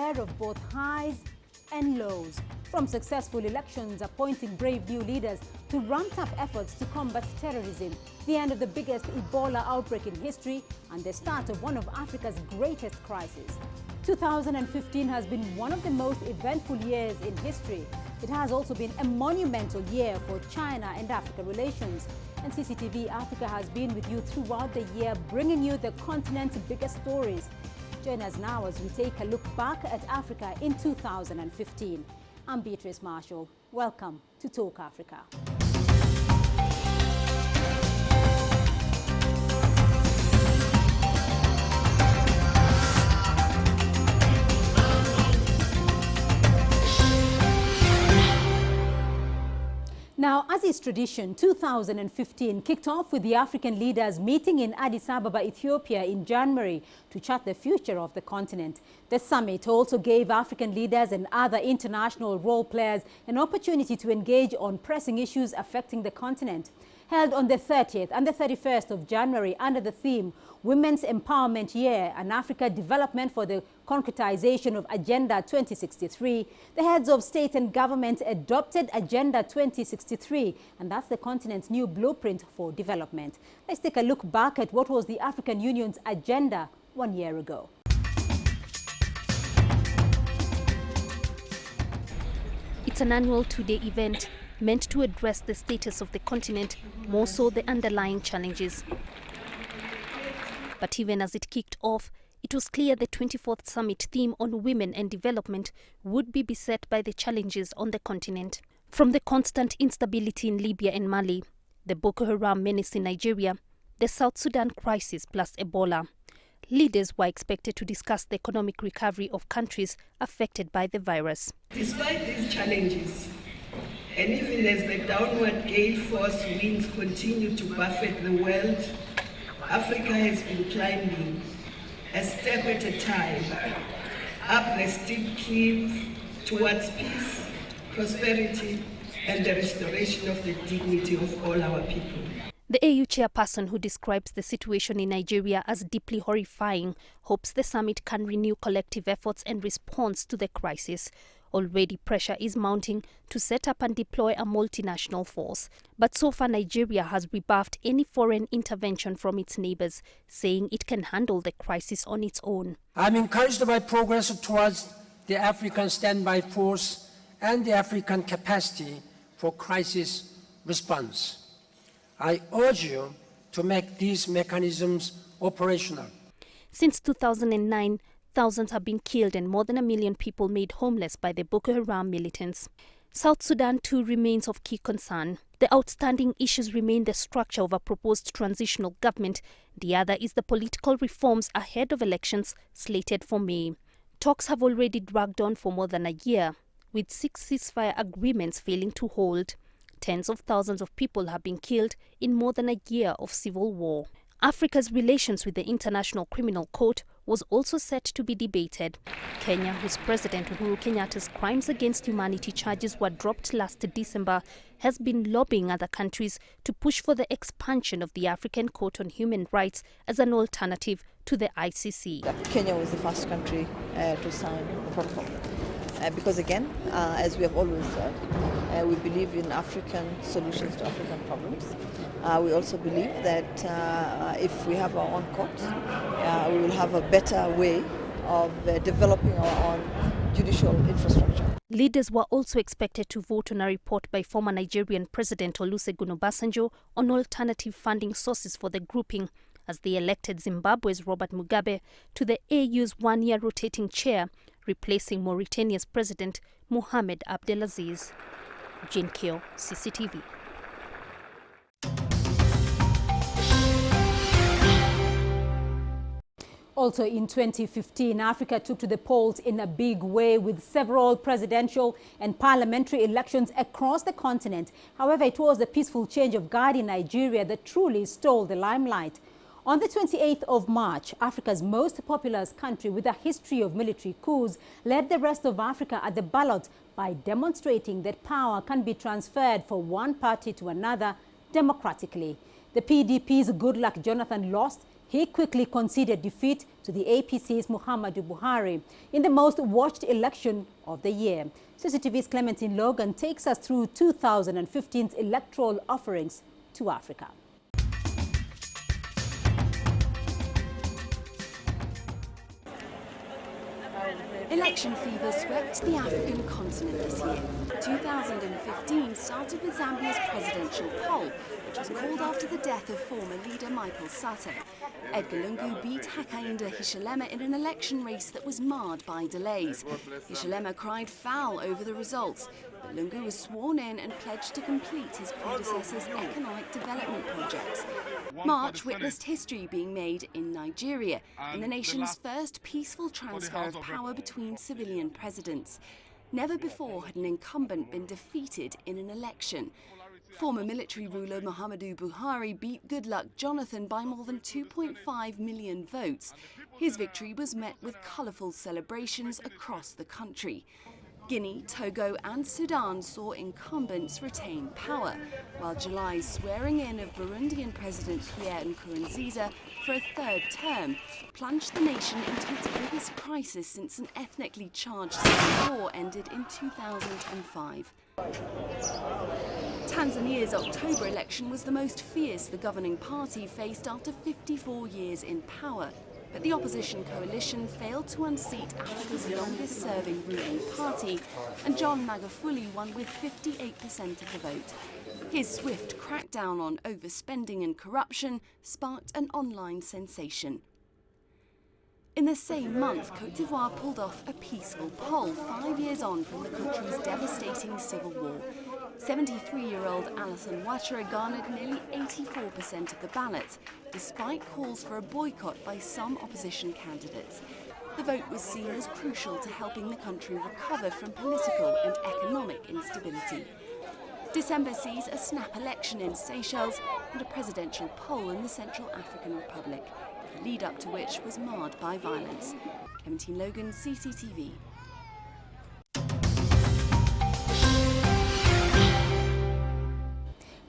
year of both highs and lows. From successful elections appointing brave new leaders to ramped up efforts to combat terrorism, the end of the biggest Ebola outbreak in history and the start of one of Africa's greatest crises. 2015 has been one of the most eventful years in history. It has also been a monumental year for China and Africa relations. And CCTV Africa has been with you throughout the year, bringing you the continent's biggest stories. Join us now as we take a look back at Africa in 2015. I'm Beatrice Marshall. Welcome to Talk Africa. Now, as is tradition, 2015 kicked off with the African leaders meeting in Addis Ababa, Ethiopia in January to chart the future of the continent. The summit also gave African leaders and other international role players an opportunity to engage on pressing issues affecting the continent. Held on the 30th and the 31st of January under the theme Women's Empowerment Year and Africa Development for the Concretization of Agenda 2063, the heads of state and government adopted Agenda 2063, and that's the continent's new blueprint for development. Let's take a look back at what was the African Union's agenda 1 year ago. It's an annual two-day event meant to address the status of the continent, more so the underlying challenges. But even as it kicked off, it was clear the 24th summit theme on women and development would be beset by the challenges on the continent. From the constant instability in Libya and Mali, the Boko Haram menace in Nigeria, the South Sudan crisis plus Ebola, leaders were expected to discuss the economic recovery of countries affected by the virus. Despite these challenges, and even as the downward gale force winds continue to buffet the world, Africa has been climbing a step at a time up the steep cliff towards peace, prosperity, and the restoration of the dignity of all our people. The AU chairperson, who describes the situation in Nigeria as deeply horrifying, hopes the summit can renew collective efforts and response to the crisis. Already pressure is mounting to set up and deploy a multinational force. But so far Nigeria has rebuffed any foreign intervention from its neighbors, saying it can handle the crisis on its own. I'm encouraged by progress towards the African standby force and the African capacity for crisis response. I urge you to make these mechanisms operational. Since 2009, thousands have been killed and more than 1 million people made homeless by the Boko Haram militants. South Sudan too remains of key concern. The outstanding issues remain the structure of a proposed transitional government. The other is the political reforms ahead of elections slated for May. Talks have already dragged on for more than a year, with 6 ceasefire agreements failing to hold. Tens of thousands of people have been killed in more than a year of civil war. Africa's relations with the International Criminal Court was also set to be debated. Kenya, whose President Uhuru Kenyatta's crimes against humanity charges were dropped last December, has been lobbying other countries to push for the expansion of the African Court on Human Rights as an alternative to the ICC. Kenya was the first country to sign the protocol. Because again, as we have always said, we believe in African solutions to African problems. We also believe that if we have our own courts, we will have a better way of developing our own judicial infrastructure. Leaders were also expected to vote on a report by former Nigerian President Olusegun Obasanjo on alternative funding sources for the grouping, as they elected Zimbabwe's Robert Mugabe to the AU's one-year rotating chair, replacing Mauritania's President Mohamed Abdelaziz. Jane Keo, CCTV. Also in 2015, Africa took to the polls in a big way with several presidential and parliamentary elections across the continent. However, it was the peaceful change of guard in Nigeria that truly stole the limelight. On the 28th of March, Africa's most populous country with a history of military coups led the rest of Africa at the ballot by demonstrating that power can be transferred from one party to another democratically. The PDP's Goodluck Jonathan lost He quickly conceded defeat to the APC's Muhammadu Buhari in the most watched election of the year. CCTV's Clementine Logan takes us through 2015's electoral offerings to Africa. Election fever swept the African continent this year. 2015 started with Zambia's presidential poll, which was called after the death of former leader Michael Sata. Edgar Lungu beat Hakainde Hichilema in an election race that was marred by delays. Hichilema cried foul over the results, but Lungu was sworn in and pledged to complete his predecessor's economic development projects. March witnessed history being made in Nigeria, in the nation's first peaceful transfer of power between civilian presidents. Never before had an incumbent been defeated in an election. Former military ruler Muhammadu Buhari beat Goodluck Jonathan by more than 2.5 million votes. His victory was met with colourful celebrations across the country. Guinea, Togo and Sudan saw incumbents retain power, while July's swearing in of Burundian President Pierre Nkurunziza for a third term plunged the nation into its biggest crisis since an ethnically charged civil war ended in 2005. Tanzania's October election was the most fierce the governing party faced after 54 years in power. But the opposition coalition failed to unseat Africa's longest-serving ruling party, and John Magufuli won with 58% of the vote. His swift crackdown on overspending and corruption sparked an online sensation. In the same month, Côte d'Ivoire pulled off a peaceful poll 5 years on from the country's devastating civil war. 73-year-old Alassane Ouattara garnered nearly 84% of the ballot, despite calls for a boycott by some opposition candidates. The vote was seen as crucial to helping the country recover from political and economic instability. December sees a snap election in Seychelles and a presidential poll in the Central African Republic, the lead-up to which was marred by violence. Clementine Logan, CCTV.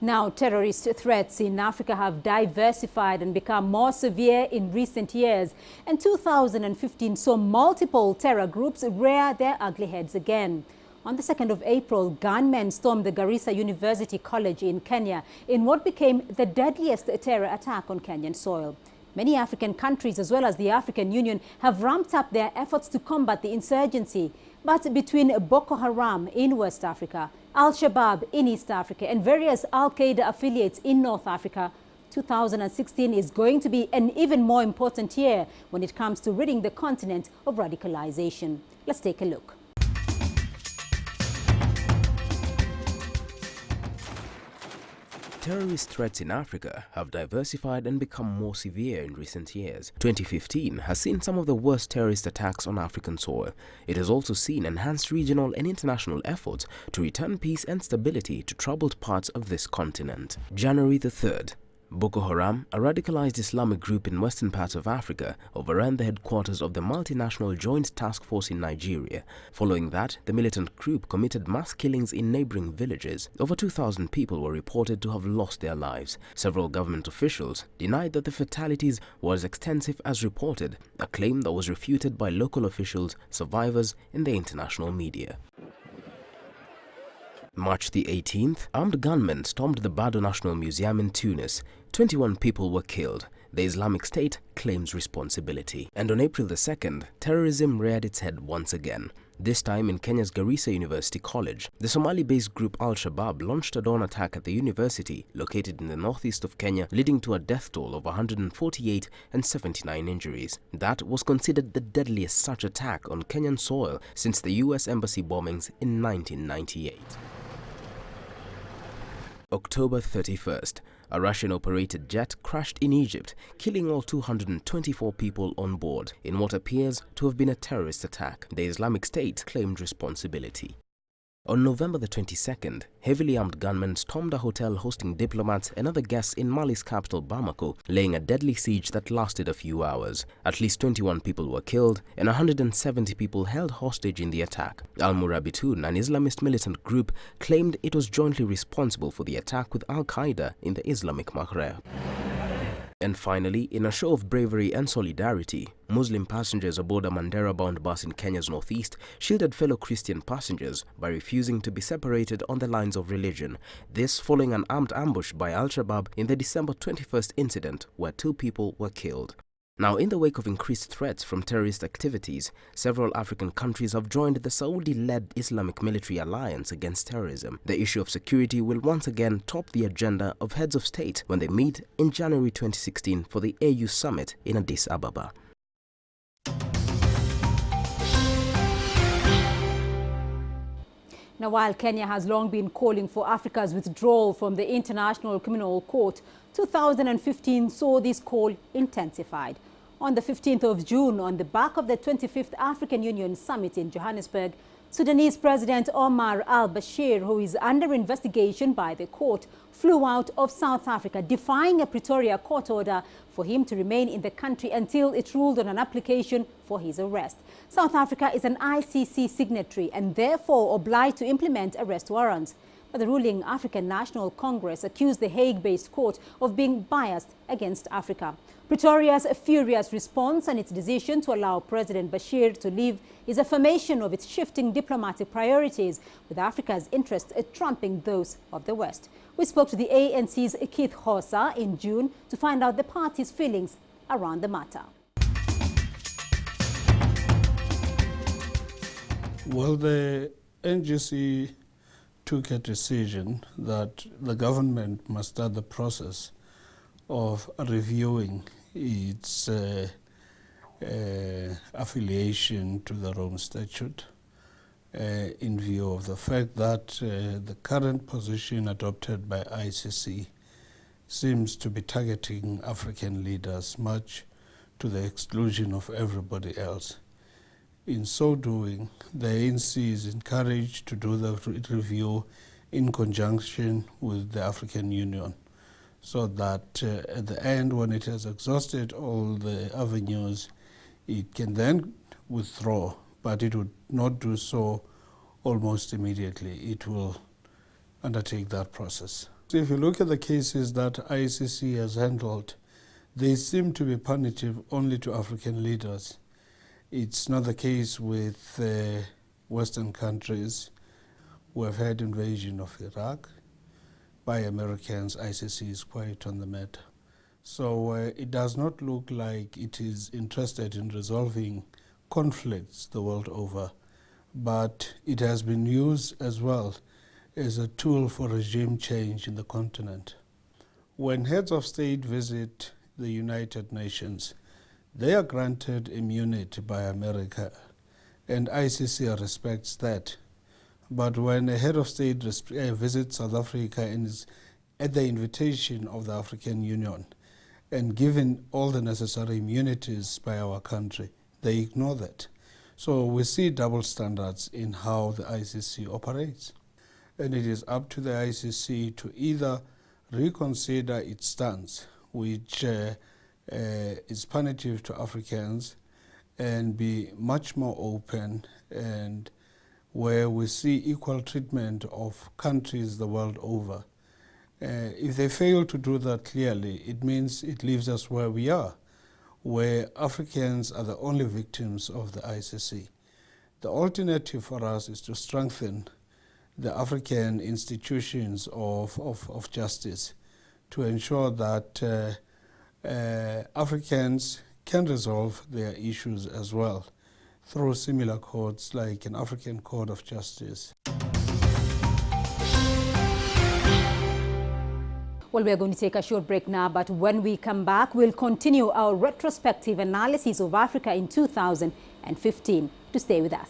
Now, terrorist threats in Africa have diversified and become more severe in recent years. And 2015 saw multiple terror groups rear their ugly heads again. On the 2nd of April, gunmen stormed the Garissa University College in Kenya in what became the deadliest terror attack on Kenyan soil. Many African countries, as well as the African Union, have ramped up their efforts to combat the insurgency. But between Boko Haram in West Africa, Al-Shabaab in East Africa, and various Al-Qaeda affiliates in North Africa, 2016 is going to be an even more important year when it comes to ridding the continent of radicalization. Let's take a look. Terrorist threats in Africa have diversified and become more severe in recent years. 2015 has seen some of the worst terrorist attacks on African soil. It has also seen enhanced regional and international efforts to return peace and stability to troubled parts of this continent. January the 3rd. Boko Haram, a radicalized Islamic group in western parts of Africa, overran the headquarters of the multinational Joint Task Force in Nigeria. Following that, the militant group committed mass killings in neighboring villages. Over 2,000 people were reported to have lost their lives. Several government officials denied that the fatalities were as extensive as reported, a claim that was refuted by local officials, survivors, and the international media. March the 18th, armed gunmen stormed the Bardo National Museum in Tunis. 21 people were killed. The Islamic State claims responsibility. And on April the 2nd, terrorism reared its head once again. This time in Kenya's Garissa University College. The Somali-based group Al-Shabaab launched a dawn attack at the university, located in the northeast of Kenya, leading to a death toll of 148 and 79 injuries. That was considered the deadliest such attack on Kenyan soil since the US Embassy bombings in 1998. October 31st, a Russian-operated jet crashed in Egypt, killing all 224 people on board in what appears to have been a terrorist attack. The Islamic State claimed responsibility. On November the 22nd, heavily armed gunmen stormed a hotel hosting diplomats and other guests in Mali's capital Bamako, laying a deadly siege that lasted a few hours. At least 21 people were killed and 170 people held hostage in the attack. Al-Murabitun, an Islamist militant group, claimed it was jointly responsible for the attack with Al-Qaeda in the Islamic Maghreb. And finally, in a show of bravery and solidarity, Muslim passengers aboard a Mandera-bound bus in Kenya's northeast shielded fellow Christian passengers by refusing to be separated on the lines of religion. This following an armed ambush by Al-Shabaab in the December 21st incident where 2 people were killed. Now, in the wake of increased threats from terrorist activities, several African countries have joined the Saudi-led Islamic military alliance against terrorism. The issue of security will once again top the agenda of heads of state when they meet in January 2016 for the AU summit in Addis Ababa. Now, while Kenya has long been calling for Africa's withdrawal from the International Criminal Court, 2015 saw this call intensified. On the 15th of June, on the back of the 25th African Union Summit in Johannesburg, Sudanese President Omar al-Bashir, who is under investigation by the court, flew out of South Africa, defying a Pretoria court order for him to remain in the country until it ruled on an application for his arrest. South Africa is an ICC signatory and therefore obliged to implement arrest warrants. But the ruling African National Congress accused the Hague-based court of being biased against Africa. Pretoria's furious response and its decision to allow President Bashir to leave is affirmation of its shifting diplomatic priorities, with Africa's interests trumping those of the West. We spoke to the ANC's Keith Hossa in June to find out the party's feelings around the matter. Well, the NGC took a decision that the government must start the process of reviewing its affiliation to the Rome Statute in view of the fact that the current position adopted by ICC seems to be targeting African leaders much to the exclusion of everybody else. In so doing, the ANC is encouraged to do the review in conjunction with the African Union, so that at the end, when it has exhausted all the avenues, it can then withdraw, but it would not do so almost immediately. It will undertake that process. So if you look at the cases that ICC has handled, they seem to be punitive only to African leaders. It's not the case with Western countries. We've had invasion of Iraq by Americans. ICC is quiet on the matter. So it does not look like it is interested in resolving conflicts the world over, but it has been used as well as a tool for regime change in the continent. When heads of state visit the United Nations, they are granted immunity by America, and ICC respects that. But when a head of state visits South Africa and is at the invitation of the African Union and given all the necessary immunities by our country, they ignore that. So we see double standards in how the ICC operates. And it is up to the ICC to either reconsider its stance, which is punitive to Africans, and be much more open, and where we see equal treatment of countries the world over. If they fail to do that clearly, it means it leaves us where we are, where Africans are the only victims of the ICC. The alternative for us is to strengthen the African institutions of justice to ensure that Africans can resolve their issues as well through similar courts like an African Court of Justice. Well, we're going to take a short break now, but when we come back, we'll continue our retrospective analysis of Africa in 2015. To stay with us.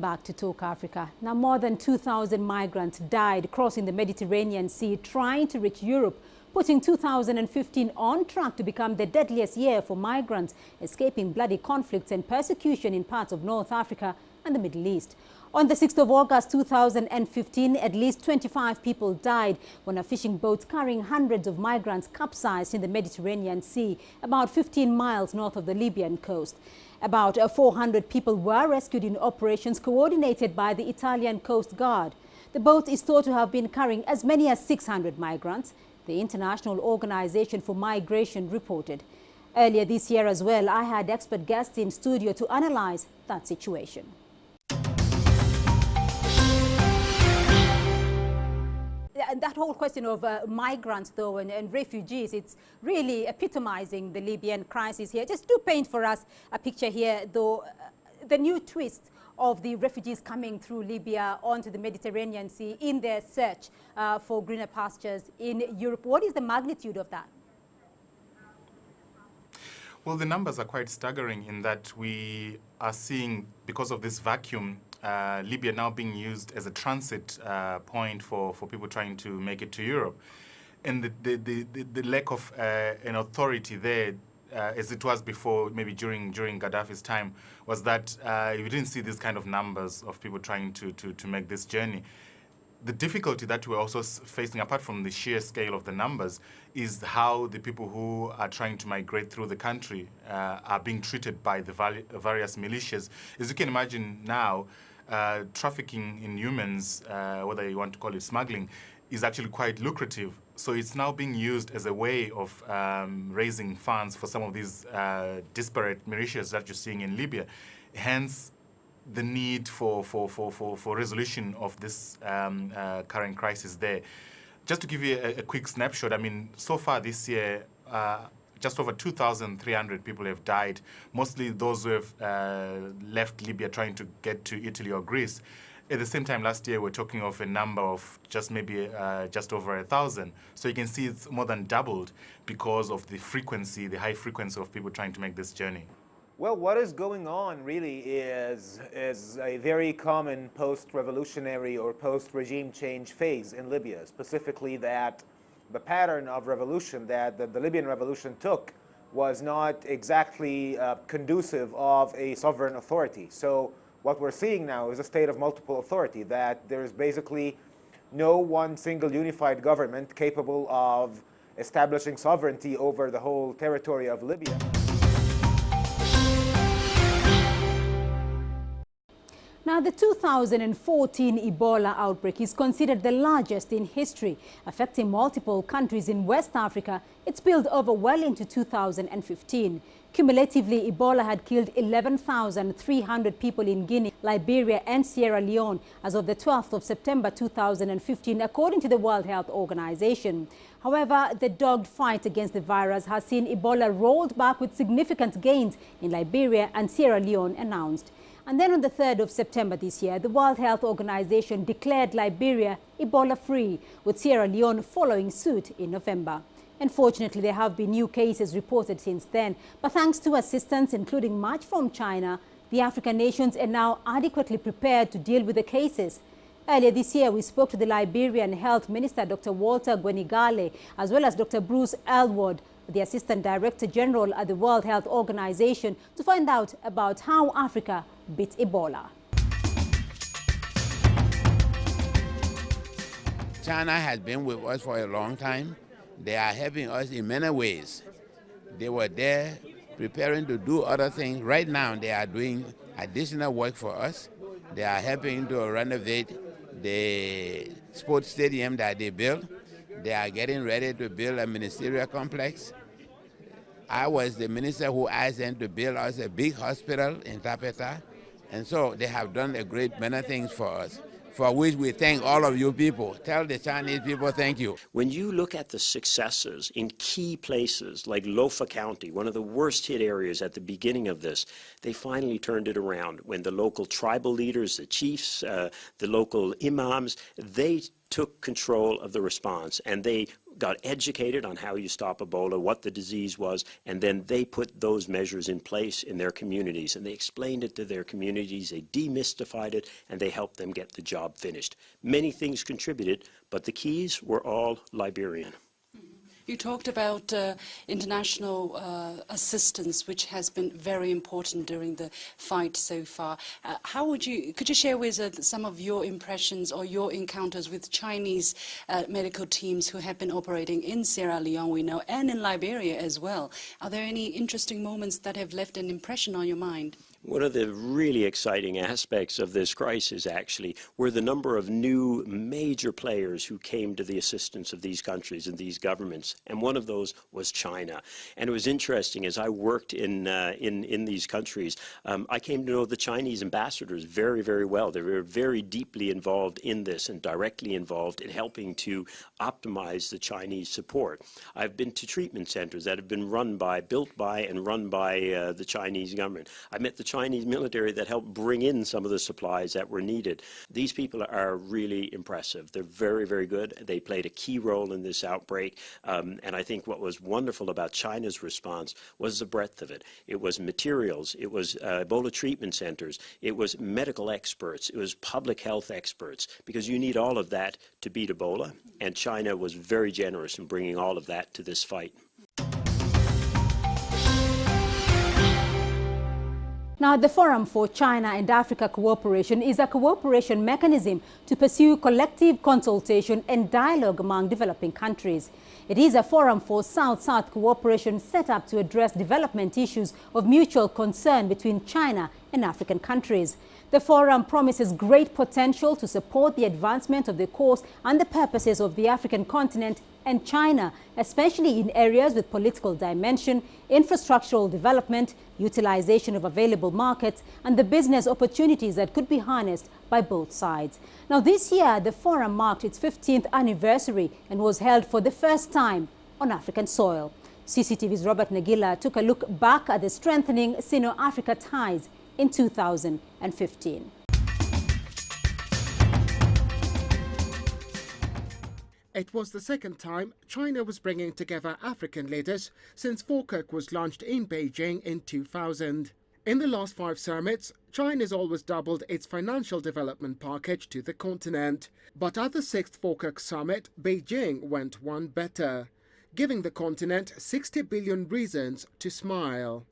Welcome back to Talk Africa. Now, more than 2,000 migrants died crossing the Mediterranean Sea trying to reach Europe, putting 2015 on track to become the deadliest year for migrants escaping bloody conflicts and persecution in parts of North Africa and the Middle East. On the 6th of August 2015, at least 25 people died when a fishing boat carrying hundreds of migrants capsized in the Mediterranean Sea, about 15 miles north of the Libyan coast. About 400 people were rescued in operations coordinated by the Italian Coast Guard. The boat is thought to have been carrying as many as 600 migrants, the International Organization for Migration reported. Earlier this year as well, I had expert guests in studio to analyze that situation. And that whole question of migrants, though, and refugees, it's really epitomizing the Libyan crisis here. Just do paint for us a picture here, though, the new twist of the refugees coming through Libya onto the Mediterranean Sea in their search for greener pastures in Europe. What is the magnitude of that? Well, the numbers are quite staggering in that we are seeing, because of this vacuum, Libya now being used as a transit point for people trying to make it to Europe. And the lack of an authority there, as it was before, maybe during Gaddafi's time, was that you didn't see these kind of numbers of people trying to make this journey. The difficulty that we're also facing, apart from the sheer scale of the numbers, is how the people who are trying to migrate through the country are being treated by the various militias. As you can imagine now, trafficking in humans, whether you want to call it smuggling, is actually quite lucrative. So it's now being used as a way of raising funds for some of these disparate militias that you're seeing in Libya. Hence, the need for resolution of this current crisis there. Just to give you a quick snapshot, I mean, so far this year, just over 2,300 people have died, mostly those who have left Libya trying to get to Italy or Greece. At the same time, last year, we're talking of a number of just maybe just over 1,000. So you can see it's more than doubled because of the frequency, the high frequency of people trying to make this journey. Well, what is going on really is a very common post-revolutionary or post-regime change phase in Libya, specifically that the pattern of revolution that the Libyan revolution took was not exactly conducive of a sovereign authority. So what we're seeing now is a state of multiple authority, that there is basically no one single unified government capable of establishing sovereignty over the whole territory of Libya. Now, the 2014 Ebola outbreak is considered the largest in history, affecting multiple countries in West Africa. It spilled over well into 2015. Cumulatively, Ebola had killed 11,300 people in Guinea, Liberia and Sierra Leone as of the 12th of September 2015, according to the World Health Organization. However, the dogged fight against the virus has seen Ebola rolled back with significant gains in Liberia and Sierra Leone announced. And then on the 3rd of September this year, the World Health Organization declared Liberia Ebola-free, with Sierra Leone following suit in November. Unfortunately, there have been new cases reported since then, but thanks to assistance, including much from China, the African nations are now adequately prepared to deal with the cases. Earlier this year, we spoke to the Liberian Health Minister, Dr. Walter Gwenigale, as well as Dr. Bruce Elwood, the Assistant Director General at the World Health Organization, to find out about how Africa beat Ebola. China has been with us for a long time. They are helping us in many ways. They were there preparing to do other things. Right now, they are doing additional work for us. They are helping to renovate the sports stadium that they built. They are getting ready to build a ministerial complex. I was the minister who asked them to build us a big hospital in Tapeta. And so they have done a great many things for us, for which we thank all of you people. Tell the Chinese people thank you. When you look at the successes in key places like Lofa County, one of the worst hit areas at the beginning of this, they finally turned it around when the local tribal leaders, the chiefs, the local imams, they took control of the response, and they got educated on how you stop Ebola, what the disease was, and then they put those measures in place in their communities, and they explained it to their communities, they demystified it, and they helped them get the job finished. Many things contributed, but the keys were all Liberian. You talked about international assistance, which has been very important during the fight so far. Could you share with us some of your impressions or your encounters with Chinese medical teams who have been operating in Sierra Leone, we know, and in Liberia as well? Are there any interesting moments that have left an impression on your mind? One of the really exciting aspects of this crisis, actually, were the number of new major players who came to the assistance of these countries and these governments, and one of those was China. And it was interesting, as I worked in these countries, I came to know the Chinese ambassadors very, very well. They were very deeply involved in this and directly involved in helping to optimize the Chinese support. I've been to treatment centers that have been built by and run by the Chinese government. I met the Chinese military that helped bring in some of the supplies that were needed. These people are really impressive. They're very, very good. They played a key role in this outbreak. And I think what was wonderful about China's response was the breadth of it. It was materials. It was Ebola treatment centers. It was medical experts. It was public health experts, because you need all of that to beat Ebola. And China was very generous in bringing all of that to this fight. Now, the Forum for China and Africa Cooperation is a cooperation mechanism to pursue collective consultation and dialogue among developing countries. It is a forum for South-South cooperation set up to address development issues of mutual concern between China and African countries. The forum promises great potential to support the advancement of the cause and the purposes of the African continent and China, especially in areas with political dimension, infrastructural development, utilization of available markets, and the business opportunities that could be harnessed by both sides. Now, this year, the forum marked its 15th anniversary and was held for the first time on African soil. CCTV's Robert Nagila took a look back at the strengthening Sino-Africa ties in 2015. It was the second time China was bringing together African leaders since FOCAC was launched in Beijing in 2000. In the last 5 summits, China has always doubled its financial development package to the continent. But at the 6th FOCAC summit, Beijing went one better, giving the continent 60 billion reasons to smile.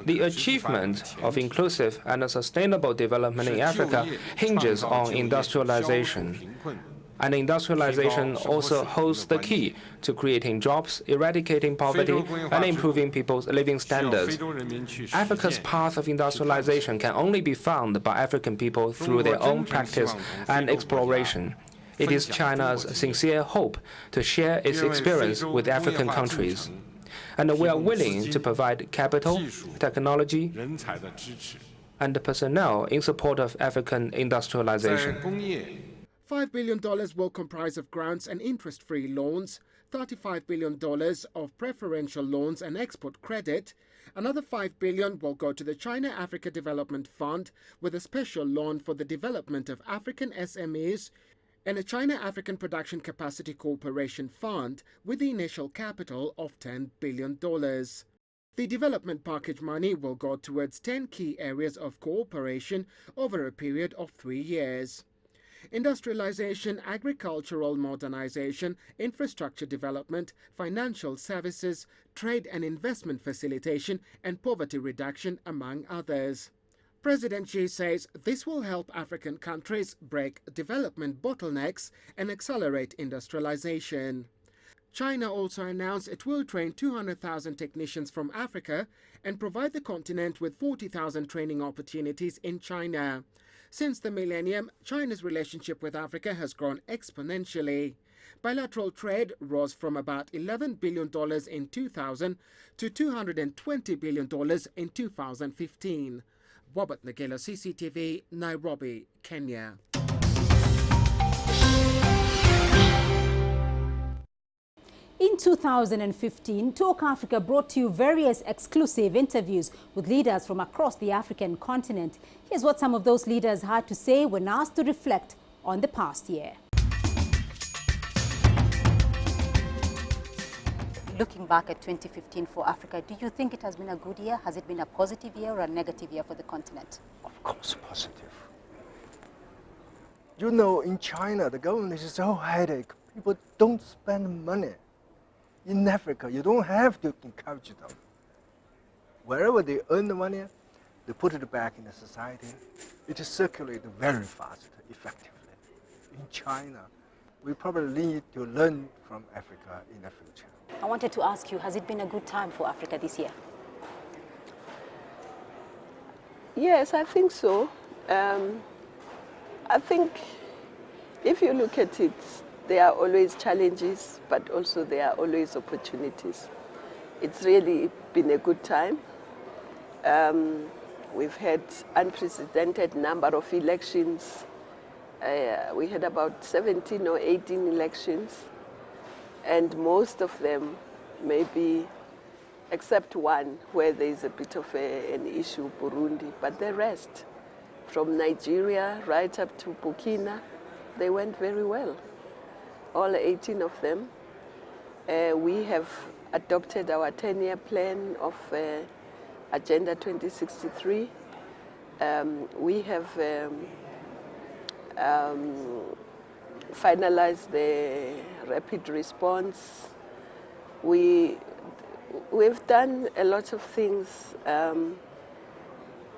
The achievement of inclusive and sustainable development in Africa hinges on industrialization. And industrialization also holds the key to creating jobs, eradicating poverty, and improving people's living standards. Africa's path of industrialization can only be found by African people through their own practice and exploration. It is China's sincere hope to share its experience with African countries. And we are willing to provide capital, technology, and personnel in support of African industrialization. $5 billion will comprise of grants and interest-free loans, $35 billion of preferential loans and export credit. Another $5 billion will go to the China-Africa Development Fund with a special loan for the development of African SMEs, and a China-African Production Capacity Cooperation Fund with the initial capital of $10 billion. The development package money will go towards 10 key areas of cooperation over a period of 3 years. Industrialization, agricultural modernization, infrastructure development, financial services, trade and investment facilitation, and poverty reduction, among others. President Xi says this will help African countries break development bottlenecks and accelerate industrialization. China also announced it will train 200,000 technicians from Africa and provide the continent with 40,000 training opportunities in China. Since the millennium, China's relationship with Africa has grown exponentially. Bilateral trade rose from about $11 billion in 2000 to $220 billion in 2015. Robert Nagila, CCTV, Nairobi, Kenya. In 2015, Talk Africa brought to you various exclusive interviews with leaders from across the African continent. Here's what some of those leaders had to say when asked to reflect on the past year. Looking back at 2015 for Africa, do you think it has been a good year? Has it been a positive year or a negative year for the continent? Of course, positive. You know, in China, the government is so headache. People don't spend money. In Africa, you don't have to encourage them. Wherever they earn the money, they put it back in the society. It circulates very fast, effectively. In China, we probably need to learn from Africa in the future. I wanted to ask you, has it been a good time for Africa this year? Yes, I think so. I think if you look at it, there are always challenges, but also there are always opportunities. It's really been a good time. We've had unprecedented number of elections. We had about 17 or 18 elections, and most of them, maybe except one where there is a bit of an issue, Burundi, but the rest, from Nigeria right up to Burkina, they went very well. All 18 of them. We have adopted our 10-year plan of Agenda 2063. We have finalized the rapid response. We've done a lot of things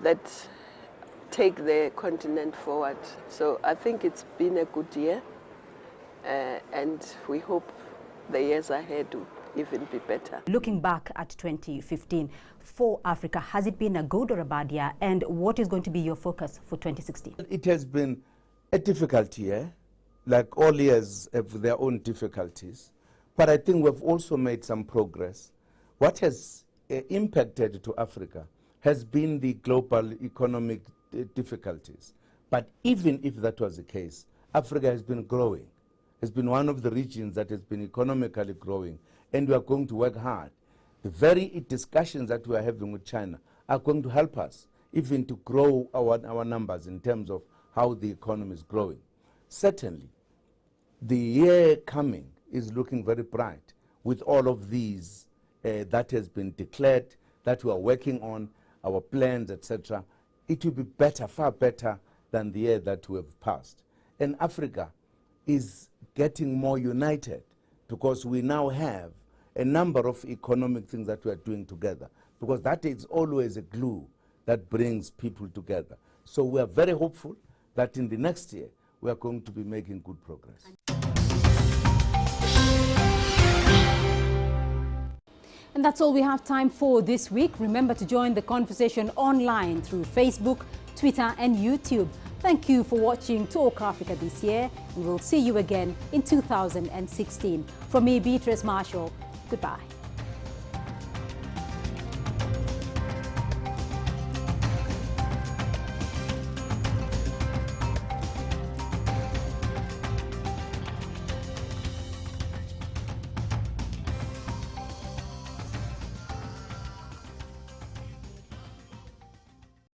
that take the continent forward. So I think it's been a good year. And we hope the years ahead will even be better. Looking back at 2015, for Africa, has it been a good or a bad year? And what is going to be your focus for 2016? It has been a difficult year, like all years have their own difficulties. But I think we've also made some progress. What has impacted to Africa has been the global economic difficulties. But even if that was the case, Africa has been growing. Has been one of the regions that has been economically growing, and we are going to work hard. The very discussions that we are having with China are going to help us even to grow our numbers in terms of how the economy is growing. Certainly, the year coming is looking very bright with all of these that has been declared, that we are working on, our plans, etc. It will be better, far better than the year that we have passed. And Africa is getting more united because we now have a number of economic things that we are doing together, because that is always a glue that brings people together. So we are very hopeful that in the next year we are going to be making good progress. And that's all we have time for this week. Remember to join the conversation online through Facebook, Twitter and YouTube. Thank you for watching Talk Africa this year. We will see you again in 2016. From me, Beatrice Marshall, goodbye.